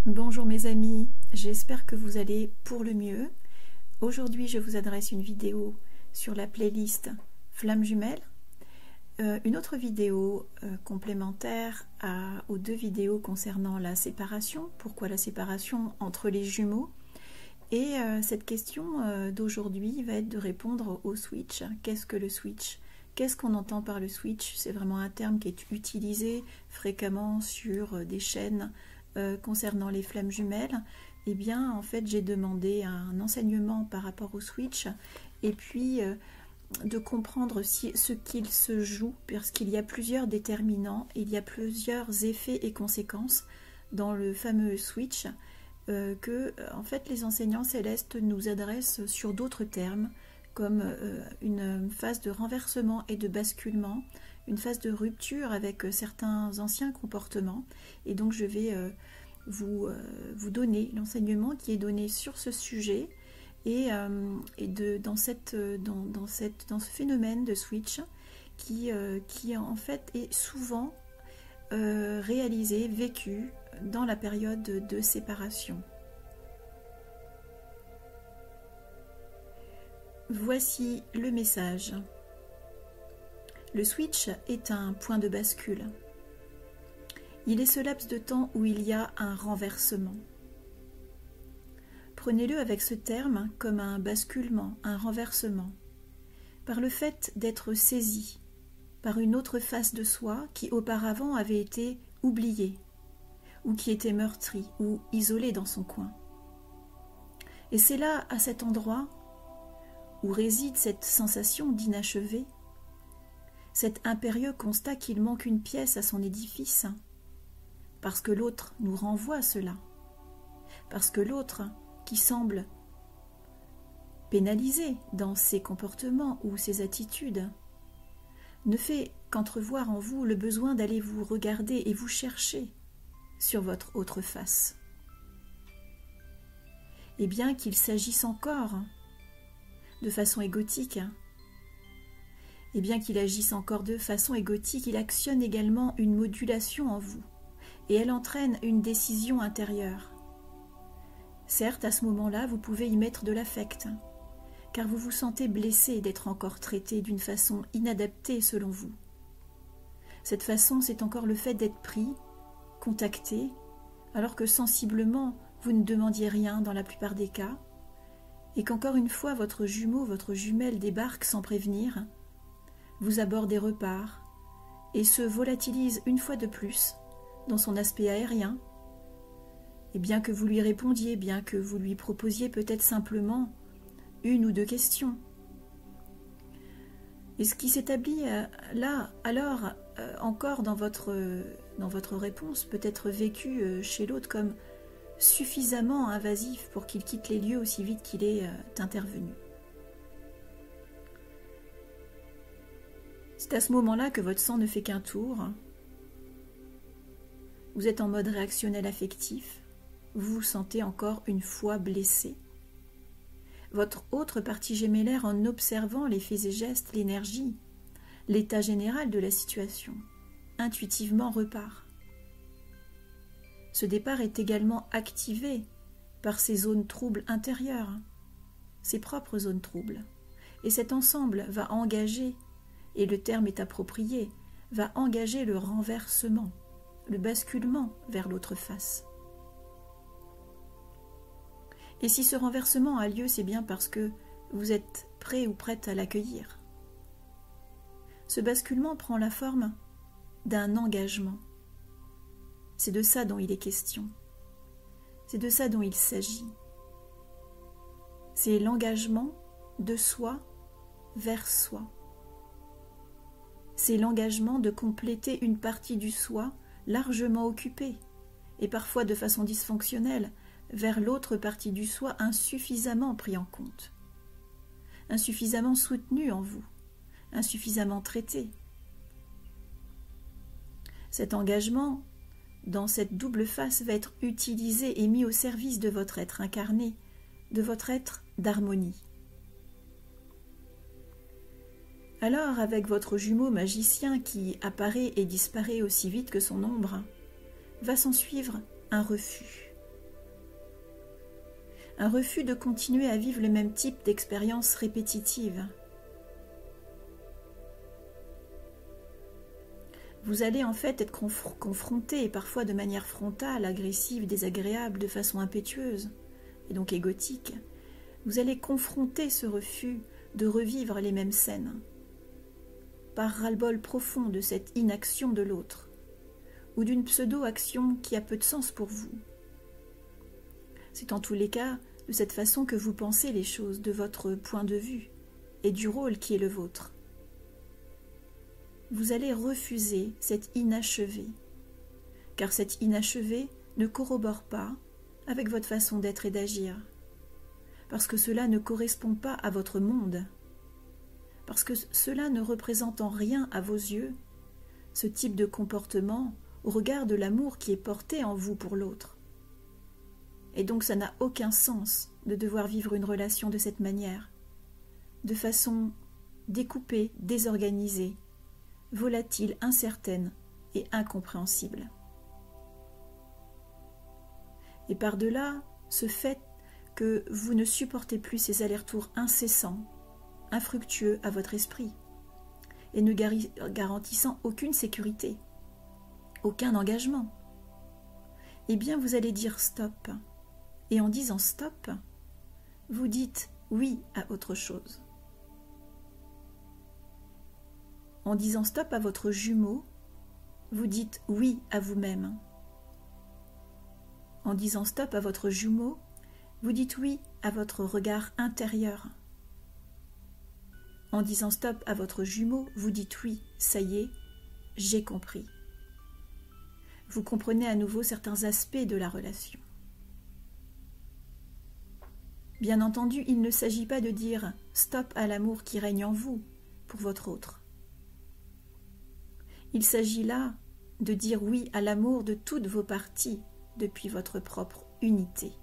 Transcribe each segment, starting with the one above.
Bonjour mes amis, j'espère que vous allez pour le mieux. Aujourd'hui je vous adresse une vidéo sur la playlist Flammes jumelles, une autre vidéo complémentaire aux deux vidéos concernant la séparation, pourquoi la séparation entre les jumeaux, et cette question d'aujourd'hui va être de répondre au switch. Qu'est-ce que le switch? Qu'est-ce qu'on entend par le switch? C'est vraiment un terme qui est utilisé fréquemment sur des chaînes concernant les flammes jumelles. Eh bien, en fait, j'ai demandé un enseignement par rapport au switch et puis de comprendre ce qu'il se joue, parce qu'il y a plusieurs déterminants, il y a plusieurs effets et conséquences dans le fameux switch que, en fait, les enseignants célestes nous adressent sur d'autres termes, comme une phase de renversement et de basculement, une phase de rupture avec certains anciens comportements. Et donc je vais vous donner l'enseignement qui est donné sur ce sujet et dans ce phénomène de switch qui en fait est souvent réalisé, vécu dans la période de séparation. Voici le message. Le switch est un point de bascule. Il est ce laps de temps où il y a un renversement. Prenez-le avec ce terme comme un basculement, un renversement, par le fait d'être saisi par une autre face de soi qui auparavant avait été oubliée, ou qui était meurtrie, ou isolée dans son coin. Et c'est là, à cet endroit, où réside cette sensation d'inachevé, cet impérieux constat qu'il manque une pièce à son édifice, parce que l'autre nous renvoie à cela, parce que l'autre, qui semble pénalisé dans ses comportements ou ses attitudes, ne fait qu'entrevoir en vous le besoin d'aller vous regarder et vous chercher sur votre autre face. Et bien qu'il s'agisse encore de façon égotique, et bien qu'il agisse encore de façon égotique, il actionne également une modulation en vous, et elle entraîne une décision intérieure. Certes, à ce moment-là, vous pouvez y mettre de l'affect, car vous vous sentez blessé d'être encore traité d'une façon inadaptée selon vous. Cette façon, c'est encore le fait d'être pris, contacté, alors que sensiblement, vous ne demandiez rien dans la plupart des cas, et qu'encore une fois votre jumeau, votre jumelle débarque sans prévenir, vous aborde des repars et se volatilise une fois de plus dans son aspect aérien, et bien que vous lui répondiez, bien que vous lui proposiez peut-être simplement une ou deux questions. Et ce qui s'établit là, alors, encore dans votre réponse, peut être vécu chez l'autre comme suffisamment invasif pour qu'il quitte les lieux aussi vite qu'il est intervenu. C'est à ce moment-là que votre sang ne fait qu'un tour. Vous êtes en mode réactionnel affectif. Vous vous sentez encore une fois blessé. Votre autre partie gémellaire, en observant les faits et gestes, l'énergie, l'état général de la situation, intuitivement repart. Ce départ est également activé par ces zones troubles intérieures, ses propres zones troubles. Et cet ensemble va engager, et le terme est approprié, va engager le renversement, le basculement vers l'autre face. Et si ce renversement a lieu, c'est bien parce que vous êtes prêt ou prête à l'accueillir. Ce basculement prend la forme d'un engagement. C'est de ça dont il est question. C'est de ça dont il s'agit. C'est l'engagement de soi vers soi. C'est l'engagement de compléter une partie du soi largement occupée, et parfois de façon dysfonctionnelle, vers l'autre partie du soi insuffisamment pris en compte, insuffisamment soutenue en vous, insuffisamment traitée. Cet engagement, dans cette double face, va être utilisé et mis au service de votre être incarné, de votre être d'harmonie. Alors, avec votre jumeau magicien qui apparaît et disparaît aussi vite que son ombre, va s'en suivre un refus, un refus de continuer à vivre le même type d'expérience répétitive. Vous allez en fait être confronté, parfois de manière frontale, agressive, désagréable, de façon impétueuse, et donc égotique. Vous allez confronter ce refus de revivre les mêmes scènes, par ras-le-bol profond de cette inaction de l'autre, ou d'une pseudo-action qui a peu de sens pour vous. C'est en tous les cas de cette façon que vous pensez les choses, de votre point de vue, et du rôle qui est le vôtre. Vous allez refuser cet inachevé, car cet inachevé ne corrobore pas avec votre façon d'être et d'agir, parce que cela ne correspond pas à votre monde, parce que cela ne représente en rien à vos yeux ce type de comportement au regard de l'amour qui est porté en vous pour l'autre. Et donc ça n'a aucun sens de devoir vivre une relation de cette manière, de façon découpée, désorganisée, volatile, incertaine et incompréhensible. Et par-delà ce fait que vous ne supportez plus ces allers-retours incessants, infructueux à votre esprit, et ne garantissant aucune sécurité, aucun engagement, eh bien vous allez dire stop. Et en disant stop, vous dites oui à autre chose. En disant stop à votre jumeau, vous dites oui à vous-même. En disant stop à votre jumeau, vous dites oui à votre regard intérieur. En disant stop à votre jumeau, vous dites oui, ça y est, j'ai compris. Vous comprenez à nouveau certains aspects de la relation. Bien entendu, il ne s'agit pas de dire stop à l'amour qui règne en vous pour votre autre. Il s'agit là de dire oui à l'amour de toutes vos parties depuis votre propre unité.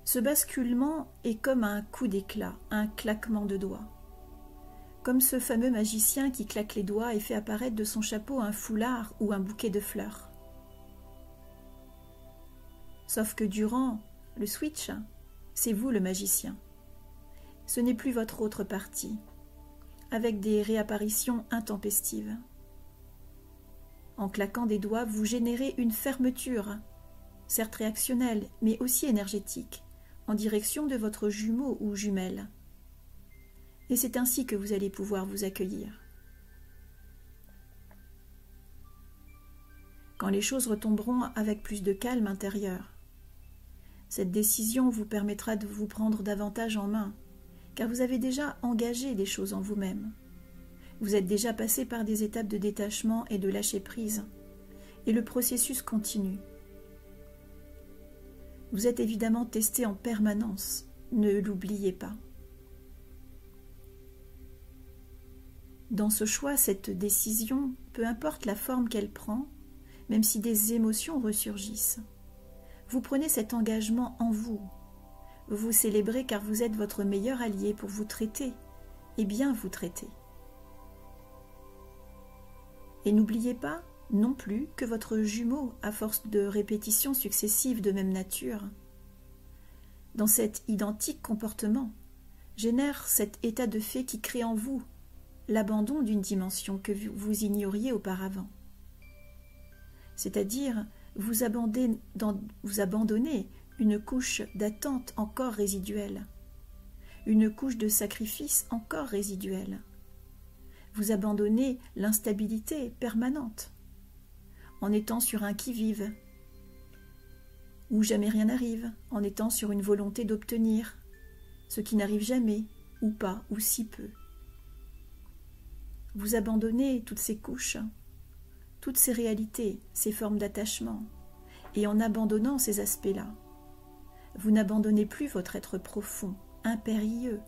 Ce basculement est comme un coup d'éclat, un claquement de doigts. Comme ce fameux magicien qui claque les doigts et fait apparaître de son chapeau un foulard ou un bouquet de fleurs. Sauf que durant le switch, c'est vous le magicien. Ce n'est plus votre autre partie, avec des réapparitions intempestives. En claquant des doigts, vous générez une fermeture, certes réactionnelle, mais aussi énergétique, en direction de votre jumeau ou jumelle. Et c'est ainsi que vous allez pouvoir vous accueillir. Quand les choses retomberont avec plus de calme intérieur, cette décision vous permettra de vous prendre davantage en main, car vous avez déjà engagé des choses en vous-même. Vous êtes déjà passé par des étapes de détachement et de lâcher-prise, et le processus continue. Vous êtes évidemment testé en permanence, ne l'oubliez pas. Dans ce choix, cette décision, peu importe la forme qu'elle prend, même si des émotions ressurgissent, vous prenez cet engagement en vous. Vous vous célébrez car vous êtes votre meilleur allié pour vous traiter et bien vous traiter. Et n'oubliez pas non plus que votre jumeau, à force de répétitions successives de même nature, dans cet identique comportement, génère cet état de fait qui crée en vous l'abandon d'une dimension que vous ignoriez auparavant. C'est-à-dire, vous abandonnez une couche d'attente encore résiduelle, une couche de sacrifice encore résiduelle. Vous abandonnez l'instabilité permanente, en étant sur un qui-vive, où jamais rien n'arrive, en étant sur une volonté d'obtenir, ce qui n'arrive jamais, ou pas, ou si peu. Vous abandonnez toutes ces couches, toutes ces réalités, ces formes d'attachement, et en abandonnant ces aspects-là, vous n'abandonnez plus votre être profond, impérieux,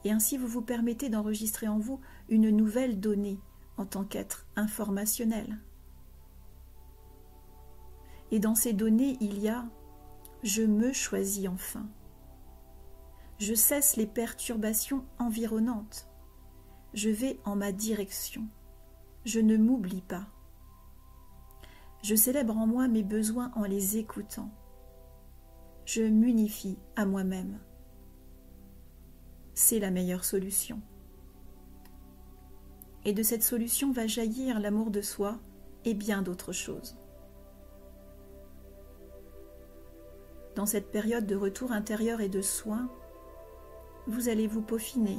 et ainsi vous vous permettez d'enregistrer en vous une nouvelle donnée en tant qu'être informationnel. Et dans ces données, il y a « je me choisis enfin ». Je cesse les perturbations environnantes. Je vais en ma direction. Je ne m'oublie pas. Je célèbre en moi mes besoins en les écoutant. je m'unifie à moi-même. C'est la meilleure solution. Et de cette solution va jaillir l'amour de soi et bien d'autres choses. Dans cette période de retour intérieur et de soin, vous allez vous peaufiner.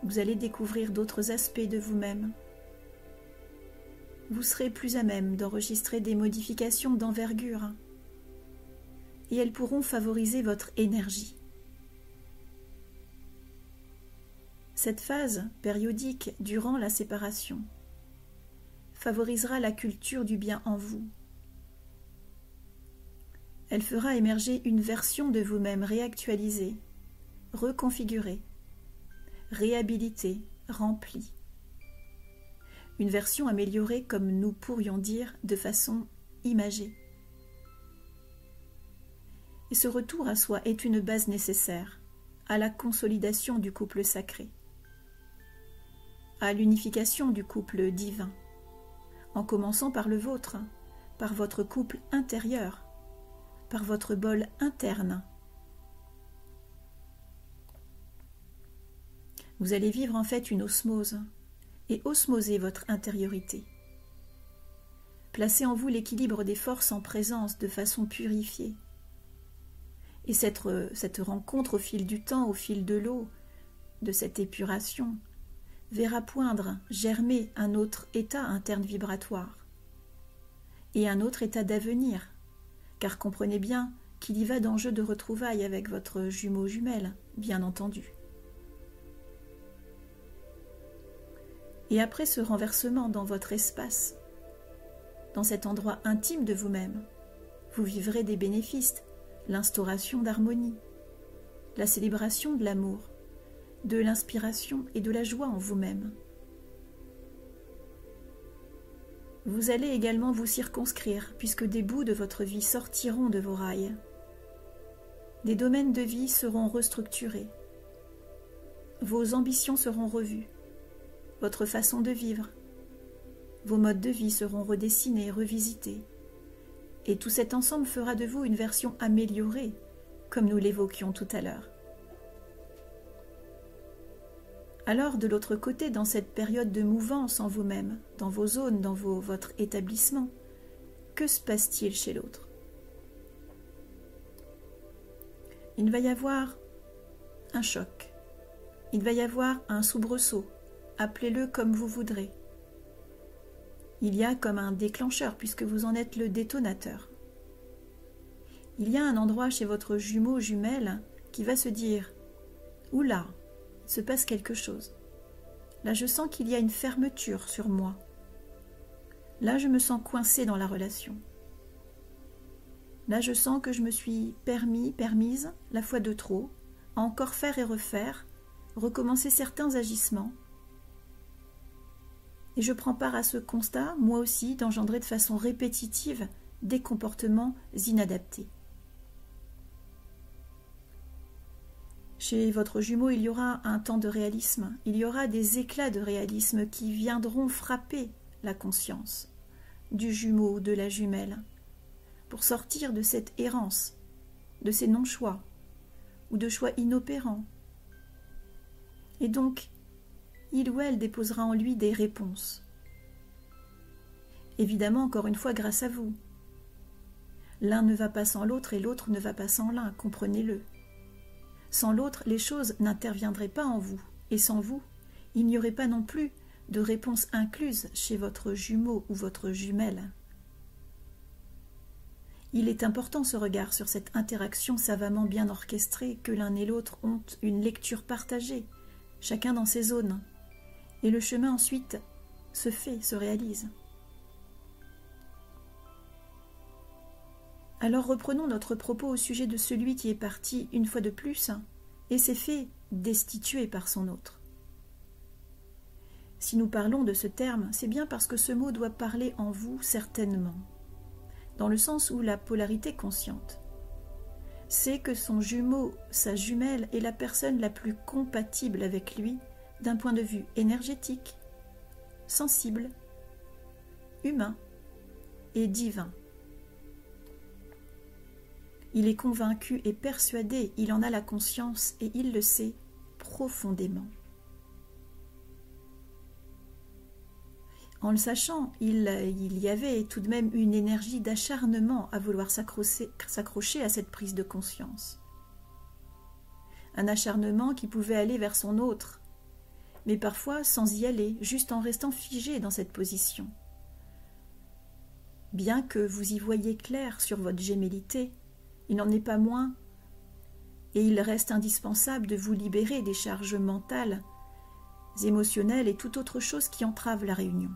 Vous allez découvrir d'autres aspects de vous-même. Vous serez plus à même d'enregistrer des modifications d'envergure et elles pourront favoriser votre énergie. Cette phase périodique durant la séparation favorisera la culture du bien en vous. Elle fera émerger une version de vous-même réactualisée, reconfigurée, réhabilitée, remplie. Une version améliorée, comme nous pourrions dire, de façon imagée. Et ce retour à soi est une base nécessaire à la consolidation du couple sacré, à l'unification du couple divin, en commençant par le vôtre, par votre couple intérieur, par votre bol interne. Vous allez vivre en fait une osmose et osmoser votre intériorité. Placez en vous l'équilibre des forces en présence de façon purifiée. Et cette rencontre au fil du temps, au fil de l'eau, de cette épuration, verra poindre, germer un autre état interne vibratoire et un autre état d'avenir, car comprenez bien qu'il y va d'enjeu de retrouvailles avec votre jumeau jumelle, bien entendu. Et après ce renversement dans votre espace, dans cet endroit intime de vous-même, vous vivrez des bénéfices, l'instauration d'harmonie, la célébration de l'amour, de l'inspiration et de la joie en vous-même. Vous allez également vous circonscrire, puisque des bouts de votre vie sortiront de vos rails. Des domaines de vie seront restructurés. Vos ambitions seront revues. Votre façon de vivre, vos modes de vie seront redessinés, revisités. Et tout cet ensemble fera de vous une version améliorée, comme nous l'évoquions tout à l'heure. Alors, de l'autre côté, dans cette période de mouvance en vous-même, dans vos zones, dans votre établissement, que se passe-t-il chez l'autre? Il va y avoir un choc, il va y avoir un soubresaut, appelez-le comme vous voudrez. Il y a comme un déclencheur, puisque vous en êtes le détonateur. Il y a un endroit chez votre jumeau jumelle qui va se dire « Oula, il se passe quelque chose. Là, je sens qu'il y a une fermeture sur moi. Là, je me sens coincée dans la relation. Là, je sens que je me suis permise, la fois de trop, à encore faire et refaire, recommencer certains agissements. Et je prends part à ce constat, moi aussi, d'engendrer de façon répétitive des comportements inadaptés. Chez votre jumeau, il y aura un temps de réalisme, il y aura des éclats de réalisme qui viendront frapper la conscience du jumeau ou de la jumelle pour sortir de cette errance, de ces non-choix ou de choix inopérants. Et donc, il ou elle déposera en lui des réponses. Évidemment, encore une fois, grâce à vous. L'un ne va pas sans l'autre et l'autre ne va pas sans l'un, comprenez-le. Sans l'autre, les choses n'interviendraient pas en vous, et sans vous, il n'y aurait pas non plus de réponse incluse chez votre jumeau ou votre jumelle. Il est important ce regard sur cette interaction savamment bien orchestrée que l'un et l'autre ont une lecture partagée, chacun dans ses zones. Et le chemin ensuite se fait, se réalise. Alors reprenons notre propos au sujet de celui qui est parti une fois de plus et s'est fait destituer par son autre. Si nous parlons de ce terme, c'est bien parce que ce mot doit parler en vous certainement, dans le sens où la polarité consciente, c'est que son jumeau, sa jumelle, est la personne la plus compatible avec lui d'un point de vue énergétique, sensible, humain et divin. Il est convaincu et persuadé, il en a la conscience et il le sait profondément. En le sachant, il y avait tout de même une énergie d'acharnement à vouloir s'accrocher à cette prise de conscience. Un acharnement qui pouvait aller vers son autre, mais parfois sans y aller, juste en restant figé dans cette position. Bien que vous y voyiez clair sur votre gémellité, il n'en est pas moins, et il reste indispensable de vous libérer des charges mentales, émotionnelles et toute autre chose qui entrave la réunion.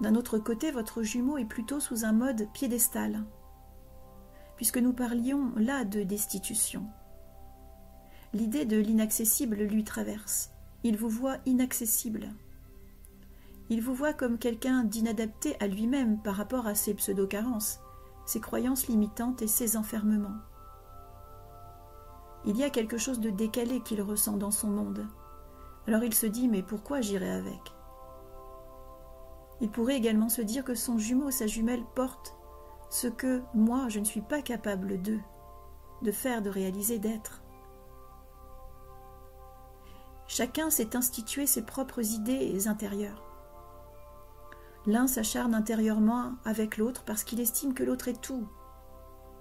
D'un autre côté, votre jumeau est plutôt sous un mode piédestal, puisque nous parlions là de destitution. L'idée de l'inaccessible lui traverse. Il vous voit inaccessible. Il vous voit comme quelqu'un d'inadapté à lui-même par rapport à ses pseudo-carences, ses croyances limitantes et ses enfermements. Il y a quelque chose de décalé qu'il ressent dans son monde. Alors il se dit « mais pourquoi j'irai avec ?» Il pourrait également se dire que son jumeau, sa jumelle, porte ce que moi, je ne suis pas capable de faire, de réaliser, d'être. Chacun s'est institué ses propres idées intérieures. L'un s'acharne intérieurement avec l'autre parce qu'il estime que l'autre est tout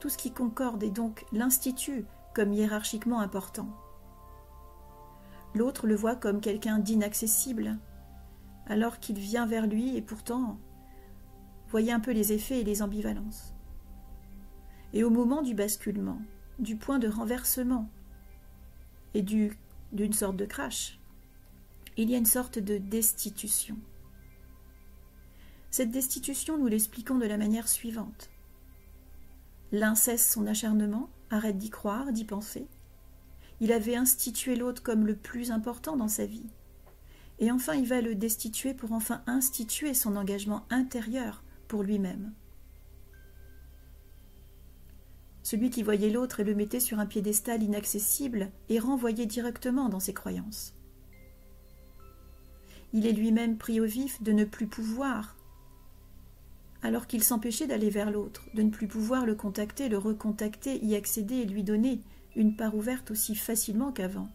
ce qui concorde et donc l'institue comme hiérarchiquement important. L'autre le voit comme quelqu'un d'inaccessible, alors qu'il vient vers lui et pourtant, voyez un peu les effets et les ambivalences. Et au moment du basculement, du point de renversement et d'une sorte de crash, il y a une sorte de destitution. Cette destitution, nous l'expliquons de la manière suivante. L'un cesse son acharnement, arrête d'y croire, d'y penser. Il avait institué l'autre comme le plus important dans sa vie. Et enfin, il va le destituer pour enfin instituer son engagement intérieur pour lui-même. Celui qui voyait l'autre et le mettait sur un piédestal inaccessible est renvoyé directement dans ses croyances. Il est lui-même pris au vif de ne plus pouvoir, alors qu'il s'empêchait d'aller vers l'autre, de ne plus pouvoir le contacter, le recontacter, y accéder et lui donner une part ouverte aussi facilement qu'avant.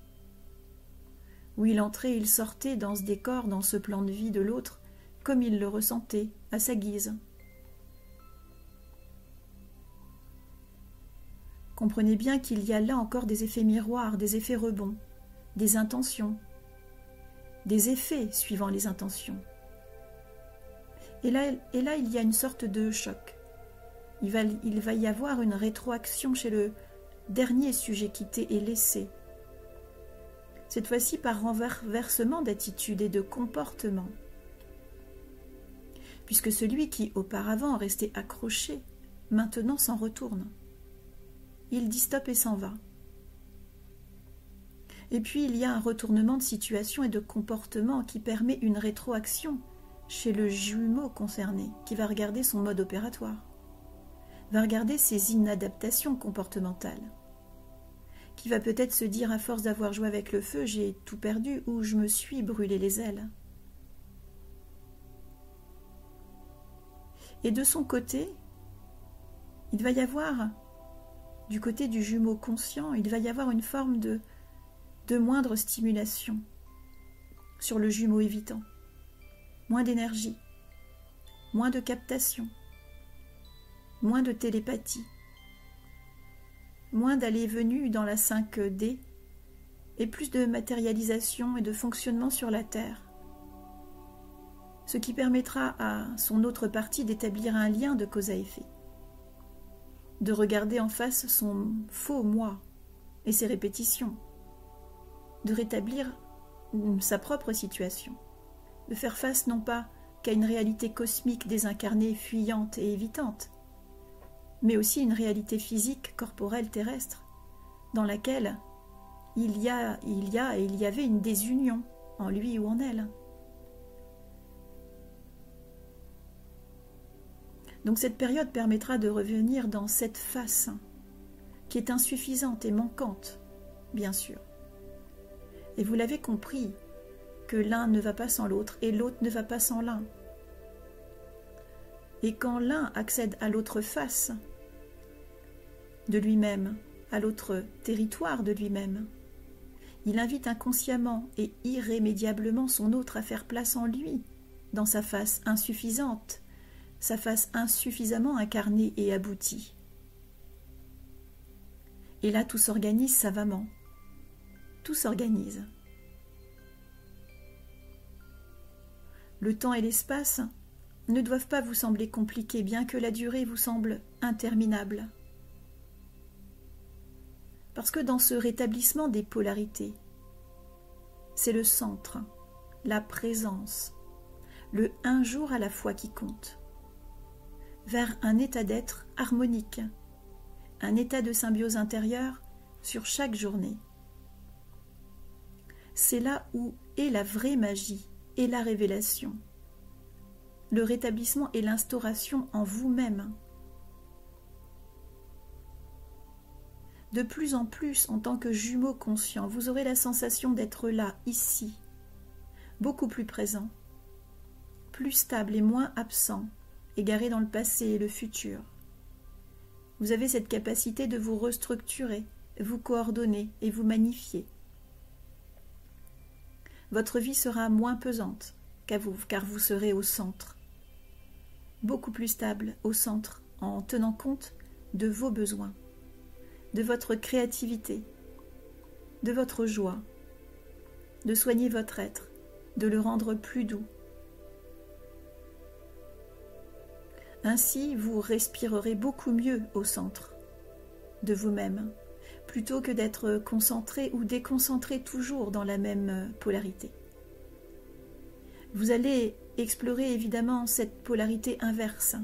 Où il entrait et il sortait dans ce décor, dans ce plan de vie de l'autre, comme il le ressentait, à sa guise. Comprenez bien qu'il y a là encore des effets miroirs, des effets rebonds, des intentions, des effets suivant les intentions. Et là, il y a une sorte de choc. Il va y avoir une rétroaction chez le dernier sujet quitté et laissé. Cette fois-ci par renversement d'attitude et de comportement. Puisque celui qui auparavant restait accroché, maintenant s'en retourne. Il dit stop et s'en va. Et puis il y a un retournement de situation et de comportement qui permet une rétroaction chez le jumeau concerné, qui va regarder son mode opératoire, va regarder ses inadaptations comportementales, qui va peut-être se dire à force d'avoir joué avec le feu, j'ai tout perdu ou je me suis brûlé les ailes. Et de son côté, il va y avoir, du côté du jumeau conscient, il va y avoir une forme de moindre stimulation sur le jumeau évitant. Moins d'énergie, moins de captation, moins de télépathie, moins d'aller et venue dans la 5D et plus de matérialisation et de fonctionnement sur la Terre. Ce qui permettra à son autre partie d'établir un lien de cause à effet, de regarder en face son faux moi et ses répétitions, de rétablir sa propre situation, de faire face non pas qu'à une réalité cosmique désincarnée, fuyante et évitante, mais aussi une réalité physique, corporelle, terrestre, dans laquelle il y avait une désunion en lui ou en elle. Donc cette période permettra de revenir dans cette face qui est insuffisante et manquante, bien sûr. Et vous l'avez compris, que l'un ne va pas sans l'autre et l'autre ne va pas sans l'un. Et quand l'un accède à l'autre face de lui-même, à l'autre territoire de lui-même, il invite inconsciemment et irrémédiablement son autre à faire place en lui, dans sa face insuffisante, sa face insuffisamment incarnée et aboutie. Et là, tout s'organise savamment. Tout s'organise. Le temps et l'espace ne doivent pas vous sembler compliqués, bien que la durée vous semble interminable. Parce que dans ce rétablissement des polarités, c'est le centre, la présence, le un jour à la fois qui compte, vers un état d'être harmonique, un état de symbiose intérieure sur chaque journée. C'est là où est la vraie magie et la révélation, le rétablissement et l'instauration en vous-même. De plus en plus, en tant que jumeau conscient, vous aurez la sensation d'être là, ici, beaucoup plus présent, plus stable et moins absent, égaré dans le passé et le futur. Vous avez cette capacité de vous restructurer, vous coordonner et vous magnifier. Votre vie sera moins pesante car vous serez au centre, beaucoup plus stable au centre, en tenant compte de vos besoins, de votre créativité, de votre joie, de soigner votre être, de le rendre plus doux. Ainsi, vous respirerez beaucoup mieux au centre de vous-même, plutôt que d'être concentré ou déconcentré toujours dans la même polarité. Vous allez explorer évidemment cette polarité inverse,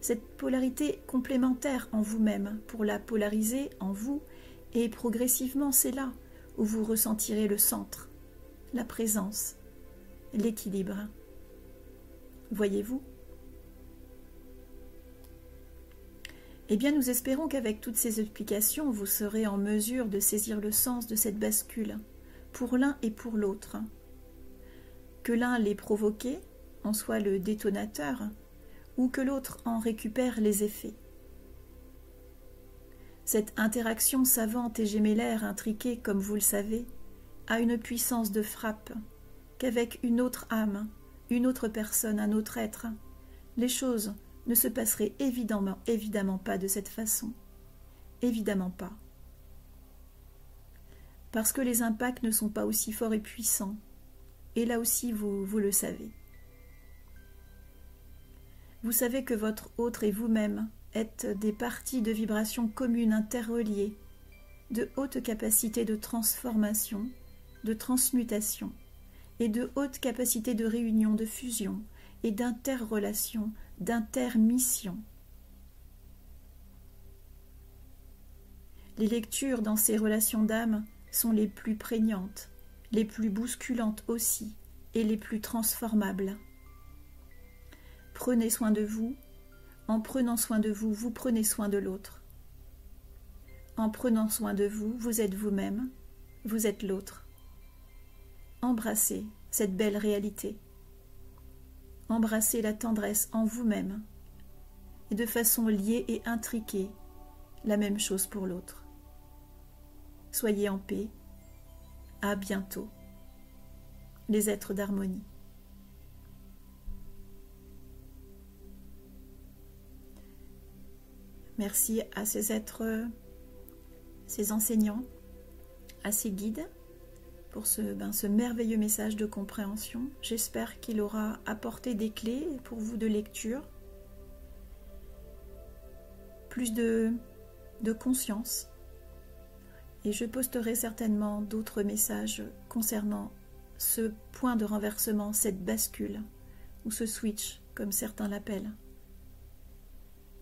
cette polarité complémentaire en vous-même pour la polariser en vous, et progressivement c'est là où vous ressentirez le centre, la présence, l'équilibre. Voyez-vous ? Eh bien, nous espérons qu'avec toutes ces explications, vous serez en mesure de saisir le sens de cette bascule, pour l'un et pour l'autre. Que l'un l'ait provoqué, en soit le détonateur, ou que l'autre en récupère les effets. Cette interaction savante et gémellaire, intriquée, comme vous le savez, a une puissance de frappe, qu'avec une autre âme, une autre personne, un autre être, les choses ne se passerait évidemment pas de cette façon. Évidemment pas. Parce que les impacts ne sont pas aussi forts et puissants. Et là aussi, vous le savez. Vous savez que votre autre et vous-même êtes des parties de vibrations communes interreliées, de haute capacité de transformation, de transmutation, et de haute capacité de réunion, de fusion, et d'interrelation, d'intermission. Les lectures dans ces relations d'âme sont les plus prégnantes, les plus bousculantes aussi, et les plus transformables. Prenez soin de vous. En prenant soin de vous, vous prenez soin de l'autre. En prenant soin de vous, vous êtes vous-même, vous êtes l'autre. Embrassez cette belle réalité. Embrassez la tendresse en vous-même, et de façon liée et intriquée, la même chose pour l'autre. Soyez en paix. À bientôt. Les êtres d'harmonie. Merci à ces êtres, ces enseignants, à ces guides, pour ce merveilleux message de compréhension. J'espère qu'il aura apporté des clés pour vous de lecture, plus de conscience. Et je posterai certainement d'autres messages concernant ce point de renversement, cette bascule, ou ce switch, comme certains l'appellent.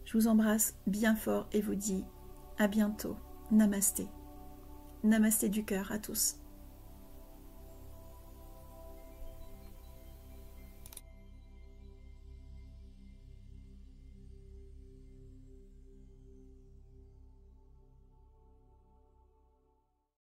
Je vous embrasse bien fort et vous dis à bientôt. Namasté. Namasté du cœur à tous.